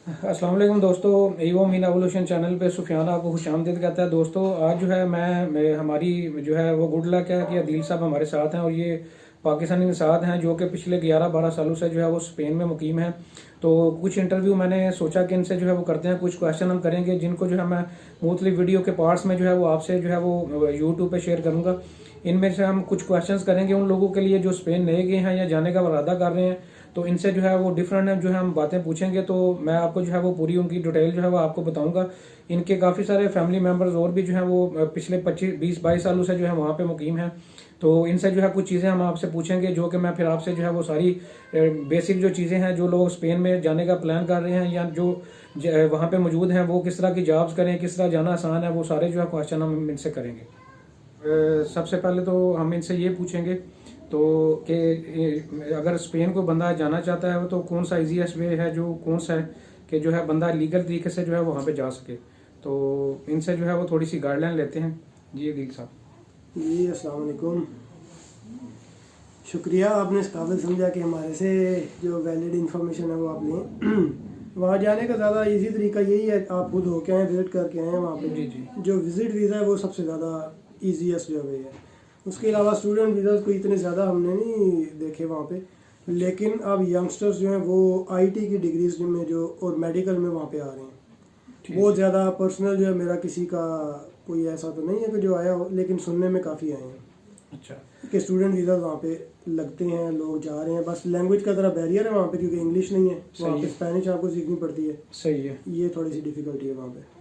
अस्सलाम वालेकुम दोस्तों, ईवो मीन एवोल्यूशन चैनल पे सुफियान आपको खुशामदीद कहता है। दोस्तों आज जो है मैं हमारी जो है वो गुड लक है कि अदील साहब हमारे साथ हैं और ये पाकिस्तानी के साथ हैं जो कि पिछले 11-12 सालों से जो है वो स्पेन में मुकीम है। तो कुछ इंटरव्यू मैंने सोचा कि इनसे जो है वो करते हैं, कुछ क्वेश्चन हम करेंगे जिनको जो है मैं मुख्तलिफ वीडियो के पार्ट्स में जो है वो आपसे जो है वो यूट्यूब पे शेयर करूँगा। इनमें से हम कुछ क्वेश्चंस करेंगे उन लोगों के लिए जो स्पेन नए गए हैं या जाने का इरादा कर रहे हैं। तो इनसे जो है वो डिफरेंट जो है हम बातें पूछेंगे, तो मैं आपको जो है वो पूरी उनकी डिटेल जो है वो आपको बताऊंगा। इनके काफ़ी सारे फैमिली मेम्बर्स और भी जो है वो पिछले 25-20-22 सालों से जो है वहाँ पे मुकीम हैं। तो इनसे जो है कुछ चीज़ें हम आपसे पूछेंगे जो कि मैं फिर आपसे जो है वो सारी बेसिक जो चीज़ें हैं जो लोग स्पेन में जाने का प्लान कर रहे हैं या जो वहाँ पे मौजूद हैं वो किस तरह की जॉब्स करें, किस तरह जाना आसान है, वो सारे जो है क्वेश्चन हम इनसे करेंगे। सबसे पहले तो हम इनसे ये पूछेंगे तो कि अगर स्पेन को बंदा जाना चाहता है तो कौन सा इजीएस्ट वे है, जो कौन सा है कि जो है बंदा लीगल तरीके से जो है वहाँ पे जा सके। तो इनसे जो है वो थोड़ी सी गाइडलाइन लेते हैं। जी अदील साहब। जी अस्सलाम वालेकुम। शुक्रिया, आपने इस काबिल समझा कि हमारे से जो वैलिड इंफॉर्मेशन है वो आप लें। वहाँ जाने का ज़्यादा इजी तरीका यही है, आप खुद होके आए, विज़िट करके आए वहाँ पे। जी जी। जो विज़िट वीज़ा है वो सबसे ज़्यादा ईजीएस्ट जो वे है। उसके अलावा स्टूडेंट वीज़ा को इतने ज़्यादा हमने नहीं देखे वहाँ पे, लेकिन अब यंगस्टर्स जो हैं वो आईटी की डिग्रीज में जो और मेडिकल में वहाँ पे आ रहे हैं। बहुत ज़्यादा पर्सनल जो है मेरा किसी का कोई ऐसा तो नहीं है कि जो आया हो, लेकिन सुनने में काफ़ी आए हैं। अच्छा। कि स्टूडेंट वीज़ा वहाँ पे लगते हैं, लोग जा रहे हैं। बस लैंग्वेज का ज़रा बैरियर है वहाँ पे, क्योंकि इंग्लिश नहीं है वहाँ पे, स्पेनिश आपको सीखनी पड़ती है। सही है। ये थोड़ी सी डिफ़िकल्टी है वहाँ पे।